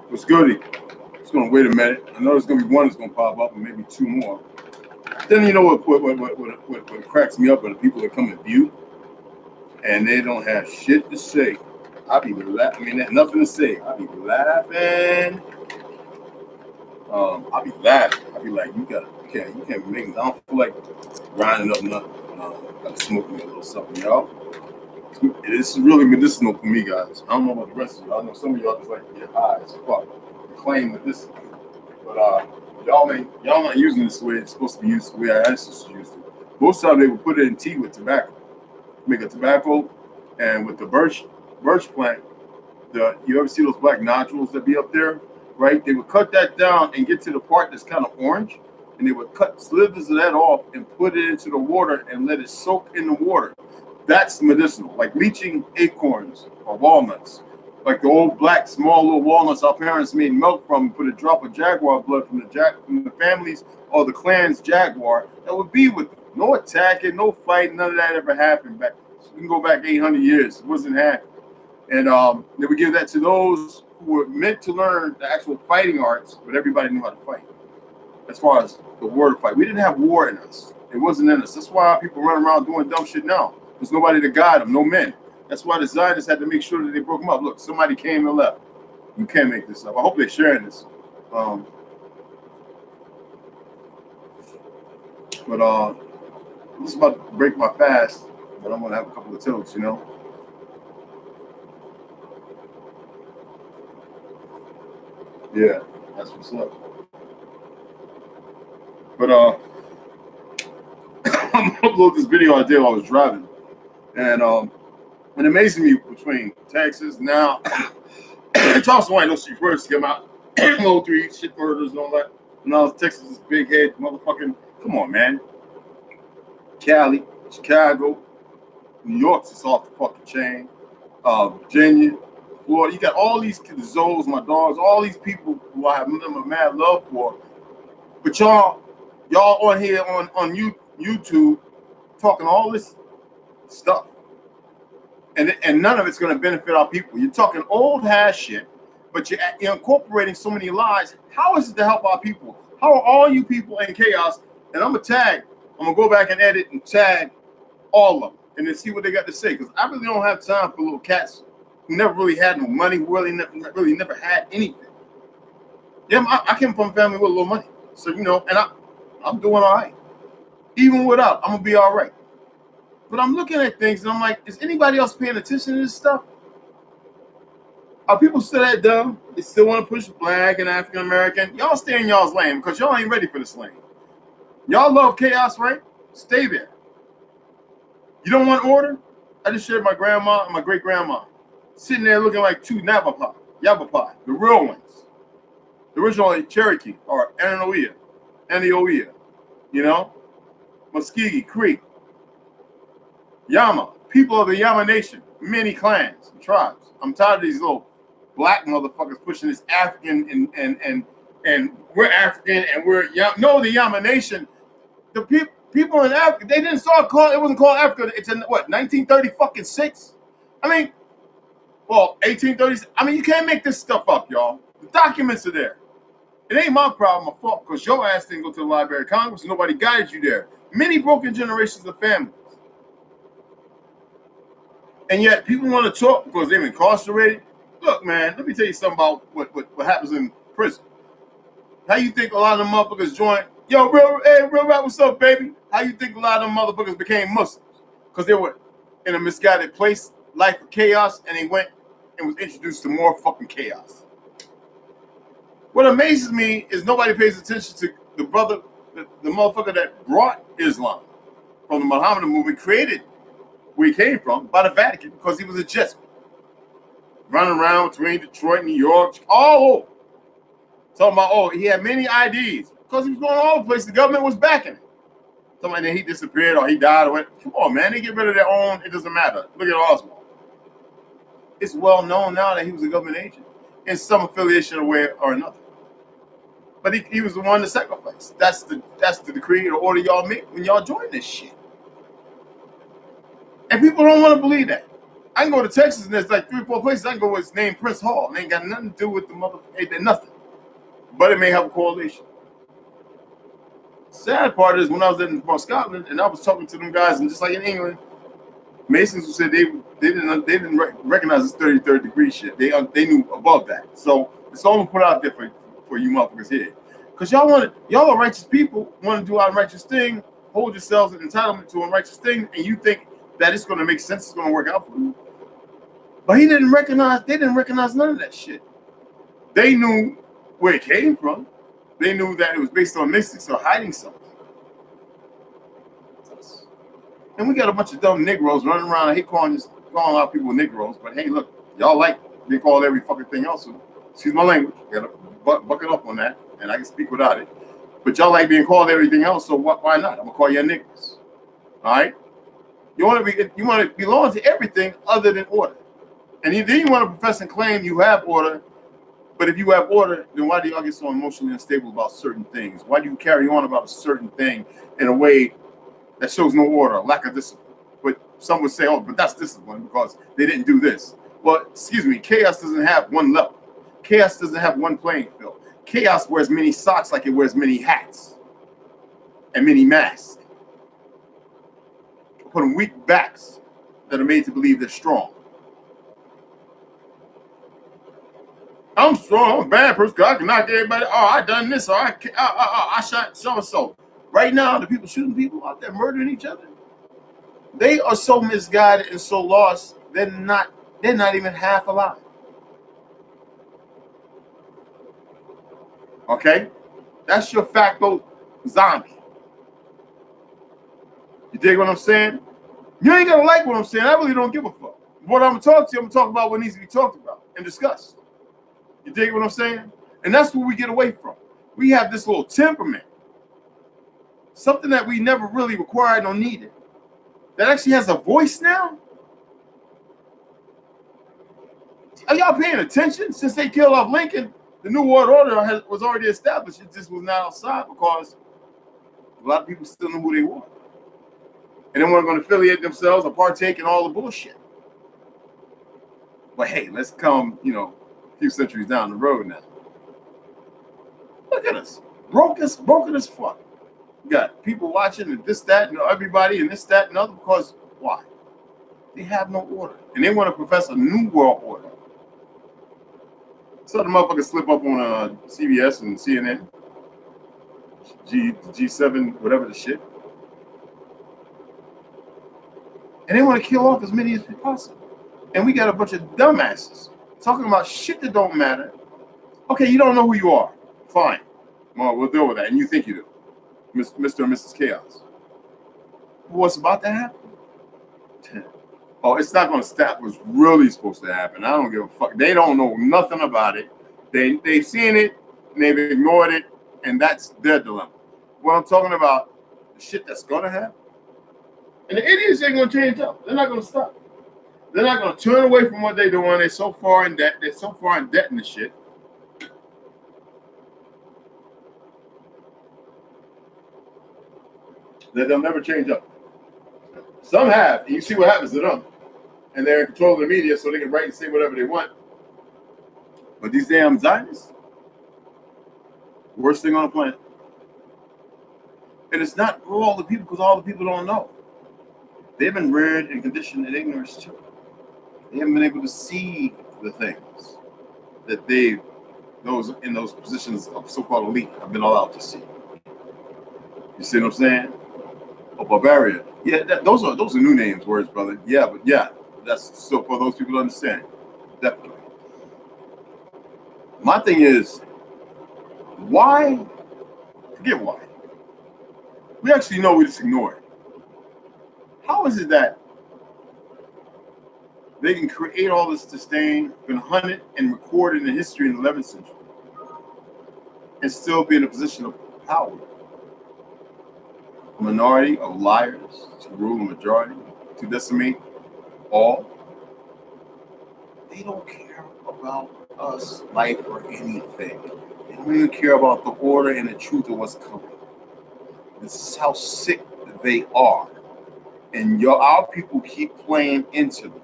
What's good? It's gonna wait a minute. I know there's gonna be one that's gonna pop up, and maybe two more. Then you know what cracks me up are the people that come and view, and they don't have shit to say. I mean, nothing to say. I be laughing. I be laughing. I be like, you can't make it. I don't feel like grinding up nothing. Gotta smoke me a little something, y'all. This is really medicinal for me, guys. I don't know about the rest of y'all. I know some of y'all just like to get high as fuck. You claim that this, but y'all not using this the way it's supposed to be used. The way our ancestors used it. Most of the time they would put it in tea with tobacco. Make a tobacco, and with the birch plant. You ever see those black nodules that be up there, right? They would cut that down and get to the part that's kind of orange, and they would cut slivers of that off and put it into the water and let it soak in the water. That's medicinal, like leaching acorns or walnuts, like the old black small little walnuts our parents made milk from. Put a drop of jaguar blood from the families or the clan's jaguar. That would be with them. No attacking, no fighting, none of that ever happened back. You can go back 800 years. It wasn't happening. And they would give that to those who were meant to learn the actual fighting arts, but everybody knew how to fight. As far as the war to fight, we didn't have war in us. It wasn't in us. That's why people run around doing dumb shit now. There's nobody to guide them, no men. That's why the Zionists had to make sure that they broke them up. Look, somebody came and left. You can't make this up. I hope they're sharing this. I'm just about to break my fast, but I'm gonna have a couple of tilts, you know. Yeah, that's what's up. But I'm gonna upload this video I did while I was driving, and it amazes me between Texas now. Charleston White, no street first came out, 03 shit murders and all that. And now Texas is big head motherfucking. Come on, man. Cali, Chicago, New York's is off the fucking chain. Virginia, Florida. You got all these Zoes, my dogs, all these people who I have a mad love for. But y'all on here on YouTube talking all this stuff. And none of it's going to benefit our people. You're talking old ass shit, but you're incorporating so many lies. How is it to help our people? How are all you people in chaos? And I'm going to go back and edit and tag all of them and then see what they got to say. Because I really don't have time for little cats who never really had no money, who really never had anything. Yeah, I came from a family with a little money. So, you know, and I'm doing all right. Even without, I'm going to be all right. But I'm looking at things and I'm like, is anybody else paying attention to this stuff? Are people still that dumb? They still want to push black and African American? Y'all stay in y'all's lane because y'all ain't ready for this lane. Y'all love chaos, right? Stay there. You don't want order? I just shared my grandma and my great grandma sitting there looking like two Yavapai, the real ones. The original Cherokee or Anioia, you know? Muskegee Creek. Yama, people of the Yama Nation, many clans and tribes. I'm tired of these little black motherfuckers pushing this African and we're African and we're no, the Yama Nation. The people in Africa, they didn't start calling it wasn't called Africa. It's in what 1936. I mean, well 1830s. I mean, you can't make this stuff up, y'all. The documents are there. It ain't my problem, my fault, because your ass didn't go to the Library of Congress. And nobody guided you there. Many broken generations of families. And yet people want to talk because they're incarcerated. Look, man, let me tell you something about what happens in prison. How you think a lot of them motherfuckers join? Yo, real rap, what's up, baby? How you think a lot of them motherfuckers became Muslims? Because they were in a misguided place, life of chaos, and they went and was introduced to more fucking chaos. What amazes me is nobody pays attention to the brother, the motherfucker that brought Islam from the Muhammad movement, created where he came from by the Vatican because he was a Jesuit. Running around between Detroit, New York, all over. Talking about, he had many IDs because he was going all the places. The government was backing him. Somebody then he disappeared or he died or went. Come on, man. They get rid of their own. It doesn't matter. Look at Oswald. It's well known now that he was a government agent in some affiliation way or another. But he was the one to sacrifice. That's the decree or order y'all make when y'all join this shit. And people don't want to believe that. I can go to Texas and there's like 3 or 4 places I can go where it's named Prince Hall. And ain't got nothing to do with the ain't there nothing. But it may have a correlation. Sad part is when I was in Scotland and I was talking to them guys, and just like in England, Masons who said they didn't recognize this 33rd degree shit. They knew above that. So it's all put out there for you motherfuckers here. Because y'all are righteous people, want to do our righteous thing, hold yourselves in entitlement to a righteous thing, and you think that it's going to make sense, it's going to work out for you. But they didn't recognize none of that shit. They knew where it came from. They knew that it was based on mystics or hiding something. And we got a bunch of dumb Negroes running around. I hate calling a lot of people Negroes, but hey, look, y'all like being called every fucking thing else. So, excuse my language. You gotta bucket up on that, and I can speak without it. But y'all like being called everything else, so why not? I'm gonna call you Negroes. All right? You want to belong to everything other than order. And then you want to profess and claim you have order. But if you have order, then why do y'all get so emotionally unstable about certain things? Why do you carry on about a certain thing in a way that shows no order, lack of discipline? But some would say, oh, but that's discipline because they didn't do this. Well, excuse me, chaos doesn't have one level. Chaos doesn't have one playing field. Chaos wears many socks like it wears many hats and many masks. Putting weak backs that are made to believe they're strong. I'm strong. I'm a bad person. I can knock everybody. Oh, I done this. Or I shot so and so. Right now, the people shooting people out there murdering each other, they are so misguided and so lost. They're not even half alive. Okay, that's your facto zombie. You dig what I'm saying? You ain't gonna like what I'm saying. I really don't give a fuck. What I'm gonna talk to you, I'm gonna talk about what needs to be talked about and discussed. You dig what I'm saying? And that's what we get away from. We have this little temperament, something that we never really required or needed, that actually has a voice now. Are y'all paying attention? Since they killed off Lincoln, the New World Order was already established. It just was not outside because a lot of people still knew who they were. And they weren't going to affiliate themselves or partake in all the bullshit. But hey, let's come, a few centuries down the road now. Look at us. Broken as fuck. You got people watching and this, that, and everybody and this, that, and other because why? They have no order. And they want to profess a new world order. So the motherfuckers slip up on CBS and CNN, G7, whatever the shit. And they want to kill off as many as possible. And we got a bunch of dumbasses talking about shit that don't matter. Okay, you don't know who you are. Fine. Well, we'll deal with that. And you think you do. Mr. and Mrs. Chaos. What's about to happen? Oh, it's not going to stop what's really supposed to happen. I don't give a fuck. They don't know nothing about it. They've seen it, and they've ignored it, and that's their dilemma. What I'm talking about, the shit that's going to happen. And the idiots ain't going to change up. They're not going to stop. They're not going to turn away from what they're doing. They're so far in debt. They're so far in debt in the shit. That they'll never change up. Some have. And you see what happens to them. And they're in control of the media so they can write and say whatever they want. But these damn Zionists, worst thing on the planet. And it's not all the people because all the people don't know. They've been reared and conditioned in ignorance too. They haven't been able to see the things that those in those positions of so-called elite have been allowed to see. You see what I'm saying? Oh, Bavaria. Yeah, those are new names, words, brother. Yeah, but yeah, that's so for those people to understand. Definitely. My thing is, why? Forget why. We actually know we just ignore it. How is it that they can create all this disdain, been hunted and recorded in history in the 11th century, and still be in a position of power? A minority of liars to rule a majority, to decimate all. They don't care about us, life, or anything. They don't even care about the order and the truth of what's coming. This is how sick they are. And our people keep playing into them.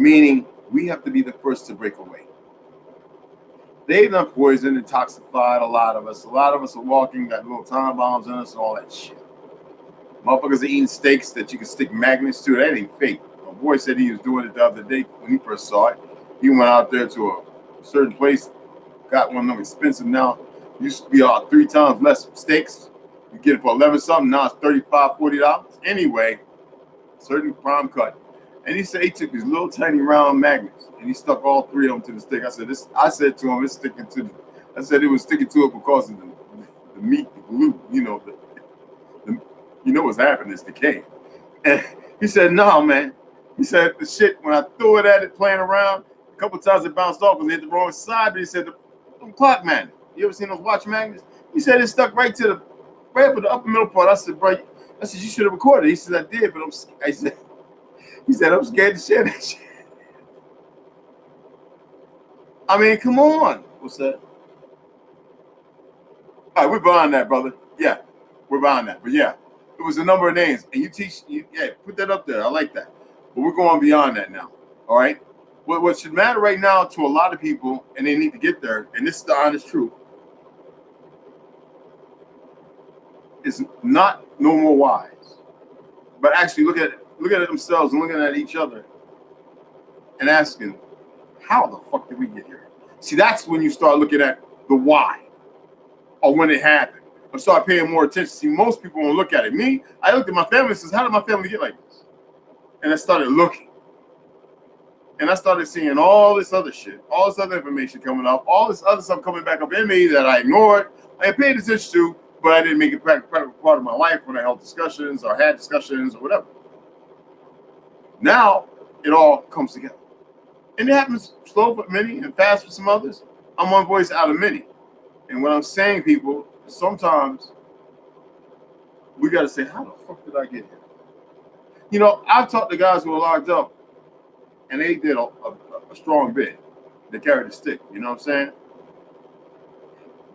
meaning we have to be the first to break away. They've done poisoned and toxified a lot of us. A lot of us are walking, got little time bombs in us and all that shit. Motherfuckers are eating steaks that you can stick magnets to. That ain't fake. My boy said he was doing it the other day when he first saw it. He went out there to a certain place, got one of them expensive now. Used to be 3 times less steaks. You get it for 11 something. Now it's $35, $40. Anyway, certain prime cut. And he said he took these little tiny round magnets and he stuck all 3 of them to the steak. I said to him, it's sticking to the, I said it was sticking to it because of the meat, the glue, you know what's happening is decay. And he said, no, man. He said the shit, when I threw it at it playing around, a couple of times it bounced off because it hit the wrong side, but he said the clock magnet. You ever seen those watch magnets? He said it stuck right up at the upper middle part. I said, bro, you should have recorded it. He said, I did, but he said, I'm scared to share that shit. I mean, come on. What's that? All right, we're behind that, brother. Yeah, we're behind that. But yeah, it was a number of names. And put that up there. I like that. But we're going beyond that now. All right? What should matter right now to a lot of people, and they need to get there, and this is the honest truth, is not no more wise, but actually look at it themselves and looking at each other and asking, how the fuck did we get here? See, that's when you start looking at the why or when it happened and start paying more attention. See, most people won't look at it. Me, I looked at my family and says, how did my family get like this? And I started looking. And I started seeing all this other shit, all this other information coming up, all this other stuff coming back up in me that I ignored, I paid attention to, but I didn't make it part of my life when I held discussions or had discussions or whatever. Now, it all comes together. And it happens slow for many and fast for some others. I'm one voice out of many. And what I'm saying, people, sometimes we got to say, how the fuck did I get here? I've talked to guys who are locked up, and they did a strong bid. They carried a stick, you know what I'm saying?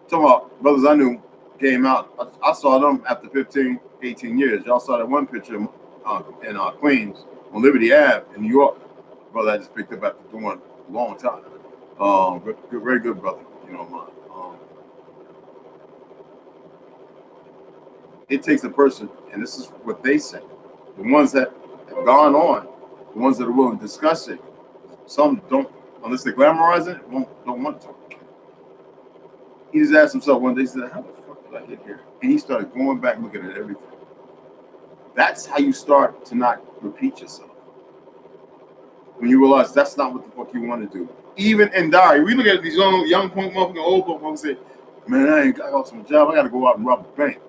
Talking about brothers I knew came out. I saw them after 15, 18 years. Y'all saw that one picture in Queens on Liberty Ave in New York. Brother I just picked up after doing a long time. Very good brother, mine. It takes a person, and this is what they say, the ones that have gone on, the ones that are willing to discuss it. Some don't, unless they glamorize it, don't want to. He just asked himself one day, he said, how the fuck did I get here? And he started going back looking at everything. That's how you start to not repeat yourself. When you realize that's not what the fuck you want to do. Even in diary, we look at these young punk motherfuckers, old punk motherfuckers say, man, I got some job, I got to go out and rob a bank.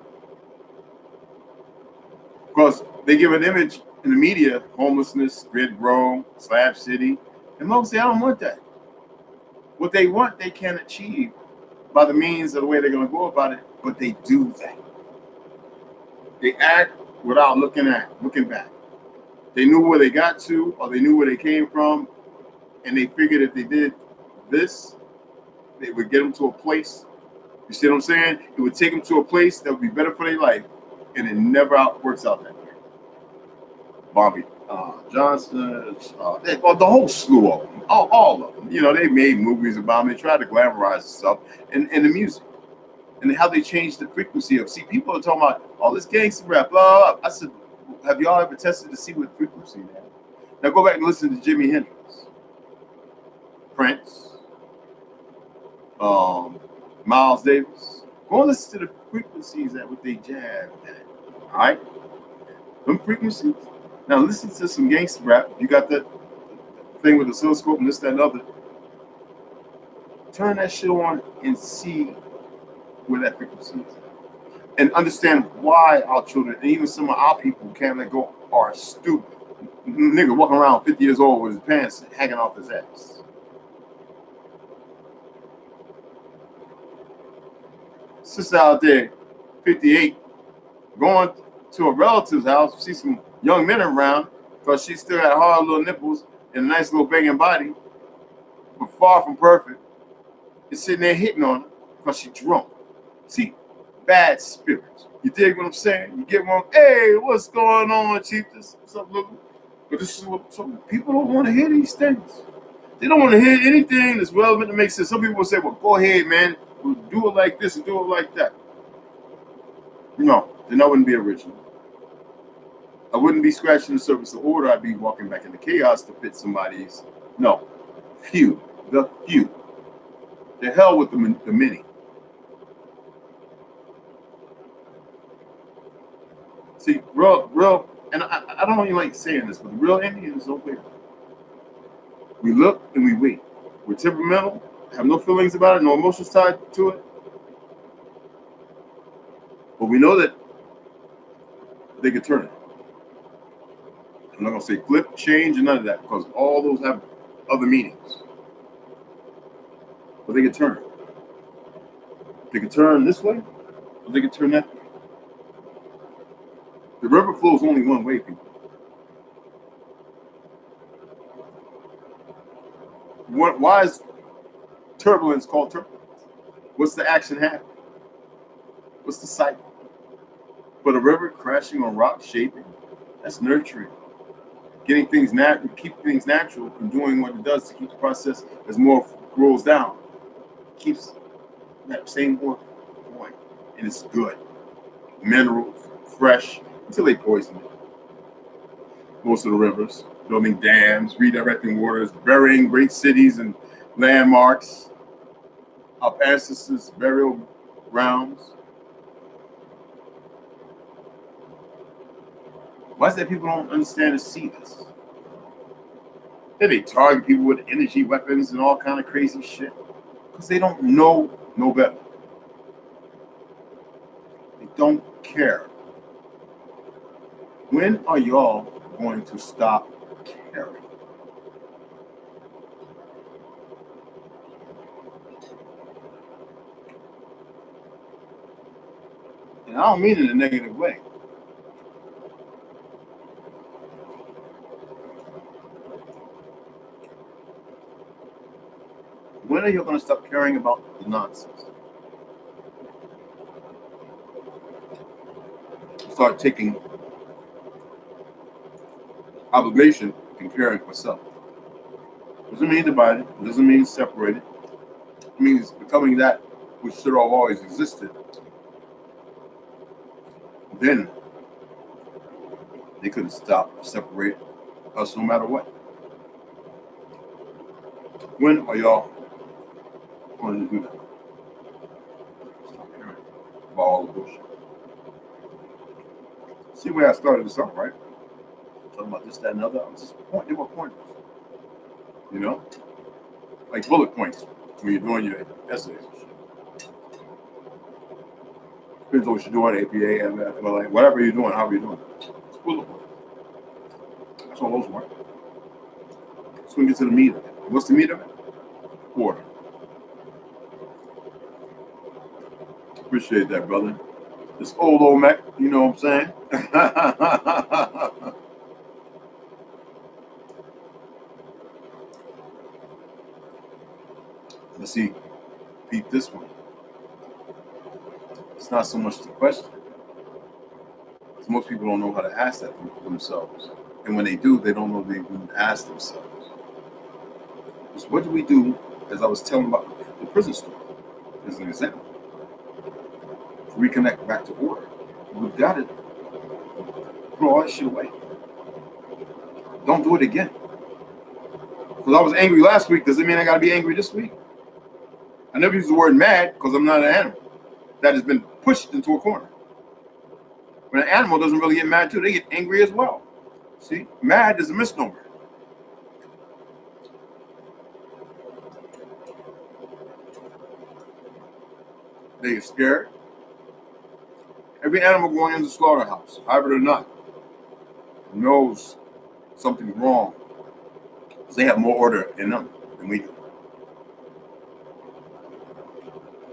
Because they give an image in the media, homelessness, Skid Row, Slab City, and most say, I don't want that. What they want, they can't achieve by the means of the way they're going to go about it, but they do that. They act without looking back. They knew where they got to, or they knew where they came from, and they figured if they did this, they would get them to a place. You see what I'm saying? It would take them to a place that would be better for their life, and it never works out that way. Bobby Johnson, the whole slew of them, all of them. They made movies about them. They tried to glamorize stuff in the music. And how they changed the frequency of, see, people are talking about all this gangster rap, blah, blah. I said, have y'all ever tested to see what frequency they have? Now go back and listen to Jimi Hendrix, Prince, Miles Davis. Go and listen to the frequencies at what they jabbed at. All right? Them frequencies. Now listen to some gangster rap. You got that thing with the oscilloscope and this, that, and other. Turn that shit on and see where that frequency is. And understand why our children, and even some of our people who can't let go, are stupid. Nigga walking around 50 years old with his pants hanging off his ass. Sister out there, 58, going to a relative's house, see some young men around, because she still had hard little nipples and a nice little banging body, but far from perfect, is sitting there hitting on her because she drunk. See, bad spirits. You dig what I'm saying? You get one, hey, what's going on, Chiefess? What's up, Luke? But this is what some people don't want to hear these things. They don't want to hear anything that's relevant to make sense. Some people will say, well, go ahead, man. We'll do it like this and do it like that. No, then I wouldn't be original. I wouldn't be scratching the surface of order. I'd be walking back into chaos to fit somebody's. No, few. The few. The hell with the many. See, real, and I don't even like saying this, but the real Indian is over here. We look and we wait. We're temperamental, have no feelings about it, no emotions tied to it. But we know that they can turn it. I'm not going to say flip, change, and none of that because all those have other meanings. But they can turn. They can turn this way, or they can turn that way. The river flows only one way, people. Why is turbulence called turbulence? What's the action happening? What's the cycle? But a river crashing on rock, shaping, that's nurturing. Getting things natural, keep things natural, and doing what it does to keep the process as more rolls down. Keeps that same water going. And it's good. Minerals, fresh, until they poison it. Most of the rivers, building dams, redirecting waters, burying great cities and landmarks, our ancestors' burial grounds. Why is that people don't understand and see this? They target people with energy weapons and all kind of crazy shit because they don't know no better. They don't care. When are y'all going to stop caring? And I don't mean it in a negative way. When are you going to stop caring about the nonsense? Start taking obligation and caring for self. Doesn't mean divided. It doesn't mean separated. It means becoming that which should have always existed. Then they couldn't stop or separate us no matter what. When are y'all going to do that? Stop caring about all the bullshit. See where I started this off, right? Talking about this, that, and other. I was just they were pointers. You know? Like bullet points when you're doing your essays and shit. Depends on what you're doing, APA, MF, like whatever you're doing, however you're doing. It's bullet points. That's all those work. So we get to the meat of it. What's the meat of it? Order. Appreciate that, brother. This old Mac, you know what I'm saying? Let's see. Beat this one. It's not so much the question. Because most people don't know how to ask that for themselves. And when they do, they don't know they even ask themselves. So what do we do, as I was telling about the prison story, as an example? To reconnect back to order. We've got it. Throw all that shit away. Don't do it again. Because I was angry last week, does it mean I gotta be angry this week? I never use the word mad because I'm not an animal that has been pushed into a corner. When an animal doesn't really get mad too, they get angry as well. See, mad is a misnomer. They get scared. Every animal going into the slaughterhouse, hybrid or not, knows something's wrong. Because they have more order in them than we do.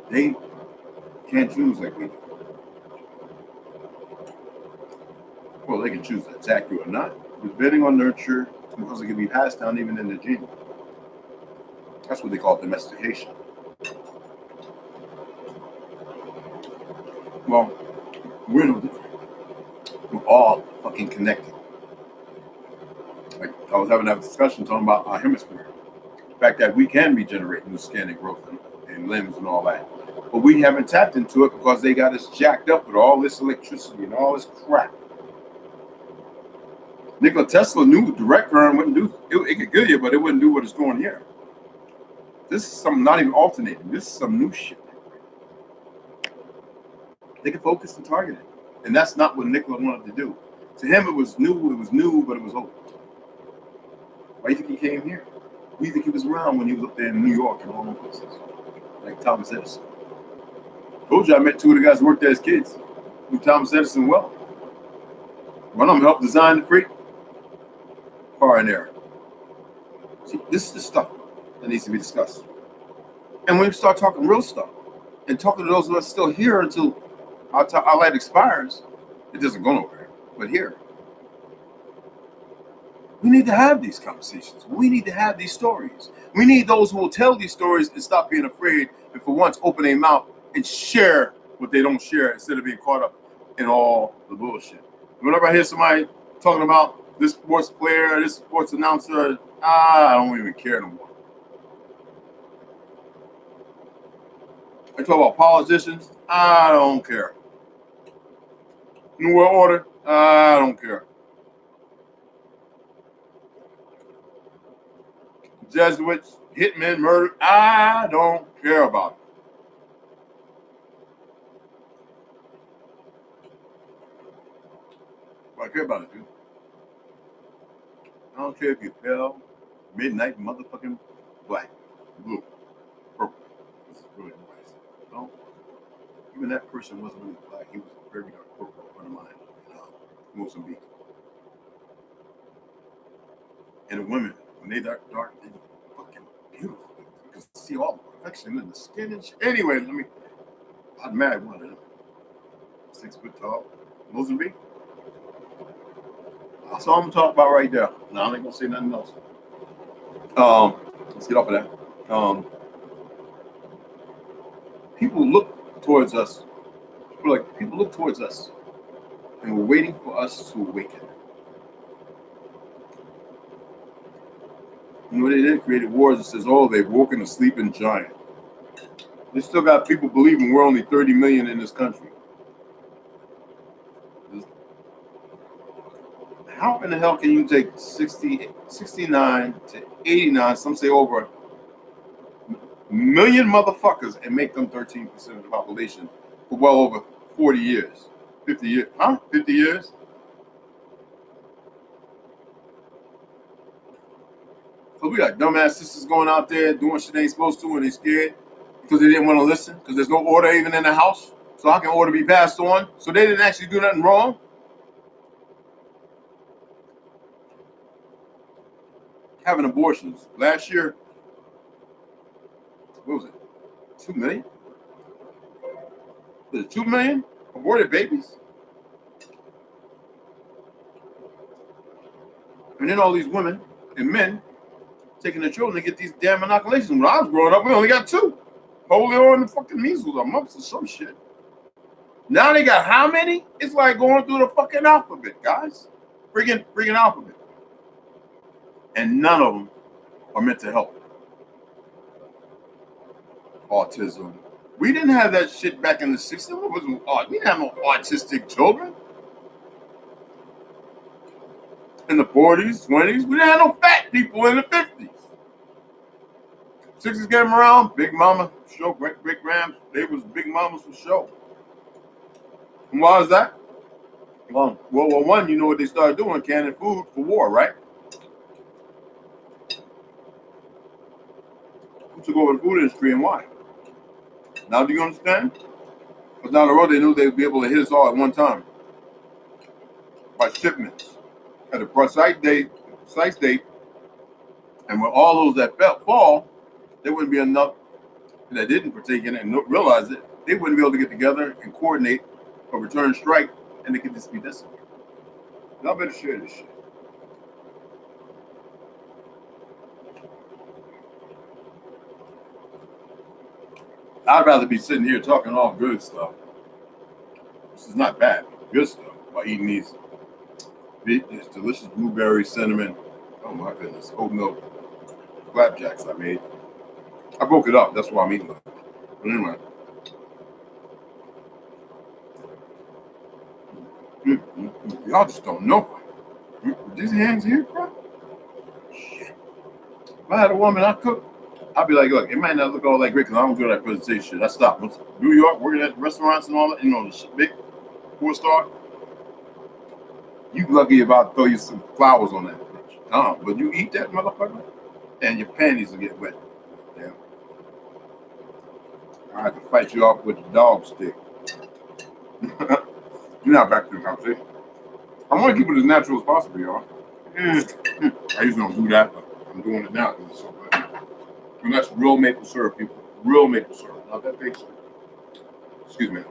They can't choose like we do. Well, they can choose to attack you or not, depending on nurture, because it can be passed down even in the gene. That's what they call domestication. Well, we're no different. We're all fucking connected. was having that discussion talking about our hemisphere. The fact that we can regenerate new skin and growth and limbs and all that. But we haven't tapped into it because they got us jacked up with all this electricity and all this crap. Nikola Tesla knew direct current wouldn't do it could kill you, but it wouldn't do what it's doing here. This is something not even alternating. This is some new shit. They can focus and target it. And that's not what Nikola wanted to do. To him, it was new, but it was old. Why do you think he came here? Who do you think he was around when he was up there in New York and all those places? Like Thomas Edison. Told you I met two of the guys who worked there as kids. Knew Thomas Edison well. One of them helped design the freight car in there. See, this is the stuff that needs to be discussed. And when we start talking real stuff, and talking to those of us still here until our life expires, it doesn't go nowhere. But here, we need to have these conversations. We need to have these stories. We need those who will tell these stories and stop being afraid and for once open their mouth and share what they don't share instead of being caught up in all the bullshit. Whenever I hear somebody talking about this sports player, this sports announcer, I don't even care no more. I talk about politicians, I don't care. New World Order, I don't care. Jesuits, hitmen, murder, I don't care about it. What I care about it, dude. I don't care if you're pale, midnight, motherfucking black, blue, purple. This is really nice. No, even that person wasn't really black. He was very dark purple, a friend of mine in Mozambique. And the women, when they dark, they fucking beautiful. You can see all the perfection in the skin and shit. Anyway, I married one of them. 6 foot tall, Mozambique. That's all I'm gonna talk about right there. Now I ain't gonna say nothing else. Let's get off of that. People look towards us. People look towards us, and we're waiting for us to awaken. You know what they did? Created wars that says, "Oh, they've woken a sleeping giant." They still got people believing we're only 30 million in this country. How in the hell can you take 69 to 89, some say over a million motherfuckers and make them 13% of the population for well over 40 years? 50 years? Huh? 50 years? So we got dumbass sisters going out there doing shit they ain't supposed to and they scared because they didn't want to listen because there's no order even in the house. So how can order be passed on? So they didn't actually do nothing wrong. Having abortions. Last year, what was it? 2 million? Was it 2 million aborted babies? And then all these women and men taking their children to get these damn inoculations. When I was growing up, we only got 2. Polio and the fucking measles or mumps or some shit. Now they got how many? It's like going through the fucking alphabet, guys. Freaking alphabet. And none of them are meant to help. Autism. We didn't have that shit back in the 60s. We didn't have no autistic children. In the 40s, 20s, we didn't have no fat people in the 50s. 60s came around, Big Mama show, great grams, they was big mamas for show. And why is that? Well, World War I, you know what they started doing? Canning food for war, right? Who took over the food industry and why? Now do you understand? Because down the road they knew they would be able to hit us all at one time. By shipments. At a precise date, and with all those that fall, there wouldn't be enough that didn't partake in it and realize it. They wouldn't be able to get together and coordinate a return strike, and they could just be decimated. Y'all better share this shit. I'd rather be sitting here talking all good stuff. This is not bad, good stuff. By eating these delicious blueberry cinnamon Oh my goodness. Oatmeal flapjacks I made. I broke it up. That's why I'm eating it. But anyway. Y'all just don't know. These hands here, bro. Shit. If I had a woman I cook, I'd be like, look, it might not look all that great because I don't do that presentation shit. I stopped. New York, working at restaurants and all that, the big 4-star. You lucky if I throw you some flowers on that bitch. But you eat that motherfucker, and your panties will get wet. Yeah. I have to fight you off with the dog stick. You're not back to the conversation. I want to keep it as natural as possible, y'all. I usually don't do that, but I'm doing it now because it's so good. And that's real maple syrup, people. Real maple syrup, not that fake syrup. Excuse me.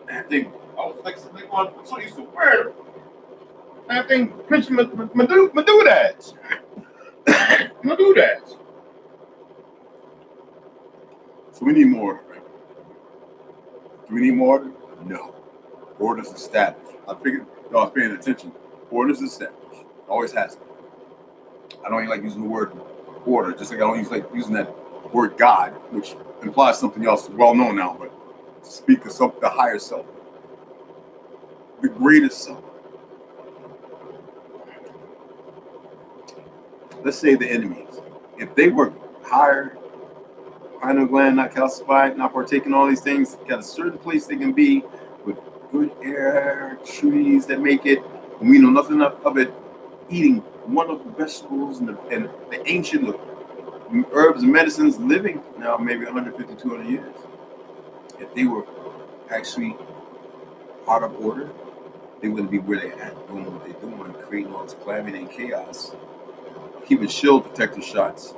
That thing, I was like something on, I'm so used to wearing that thing, pinching my doodads. My doodads. So we need more order, right? Do we need more order? No. Order's established. I figured y'all was paying attention. Order's established. Always has been. I don't even like using the word order, just like I don't like using that word God, which implies something else well known now, but to speak of the higher self, the greatest self. Let's say the enemies. If they were higher, pineal gland not calcified, not partaking all these things, got a certain place they can be with good air, trees that make it, and we know nothing of it, eating wonderful vegetables and the ancient herbs and medicines, living now maybe 150, 200 years. If they were actually part of order, they wouldn't be where they're at, doing what they're doing, creating all this calamity and chaos, keeping shield protector shots.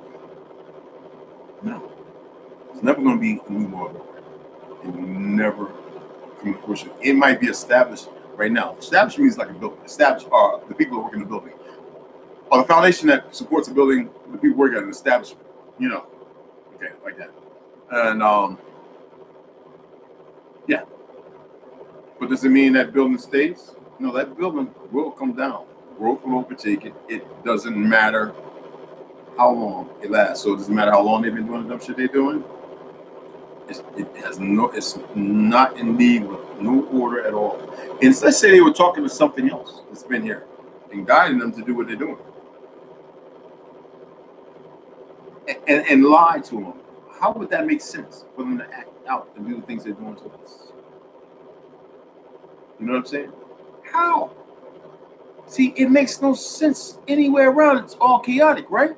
No. It's never going to be a new model. It will never come to fruition. It might be established right now. Established means like a building. Established are the people that work in the building. Or the foundation that supports a building, the people working at an establishment. Okay, like that. And yeah. But does it mean that building stays? No, that building will come down. Growth will overtake it. It doesn't matter how long it lasts. So it doesn't matter how long they've been doing the dumb shit they're doing. It's not in need with no order at all. And let's say they were talking to something else that's been here and guiding them to do what they're doing. And lie to them. How would that make sense for them to act out and do the things they're doing to us? You know what I'm saying? How? See, it makes no sense anywhere around. It's all chaotic, right?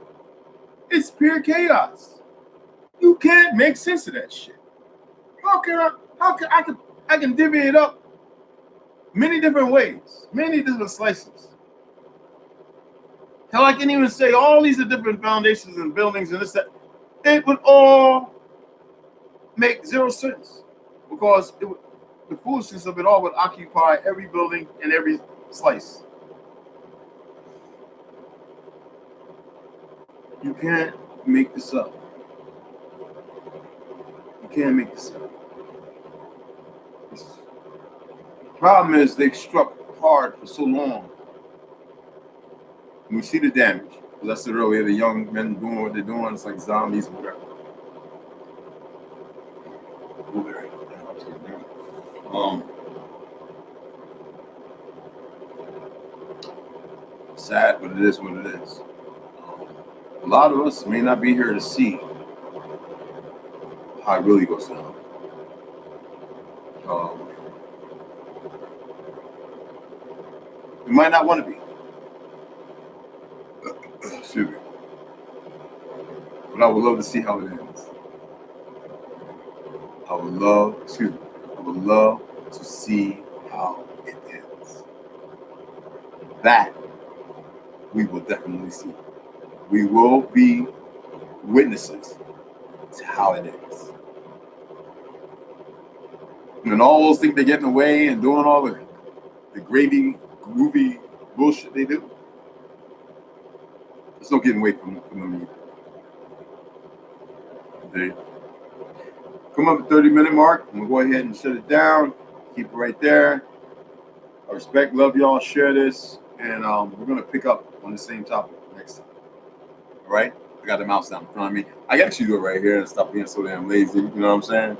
It's pure chaos. You can't make sense of that shit. I can divvy it up many different ways, many different slices. Hell, I can even say all these are different foundations and buildings and this, that. It would all make zero sense because the foolishness of it all would occupy every building and every slice. You can't make this up. You can't make this up. The problem is they've struck hard for so long. And we see the damage. As I said earlier, the young men doing what they're doing, it's like zombies or whatever. Sad, but it is what it is. A lot of us may not be here to see how it really goes down. We might not want to be. Excuse me. But I would love to see how it ends. I would love to see how it ends. That we will definitely see. We will be witnesses to how it ends. And all those things they're getting away and doing all the gravy, groovy bullshit they do, there's no getting away from them either. Okay. Come up to the 30-minute mark. I'm going to go ahead and shut it down. Keep it right there. I respect, love y'all. Share this, and we're gonna pick up on the same topic next time. All right? I got the mouse down in front of me. I can actually do it right here and stop being so damn lazy. You know what I'm saying?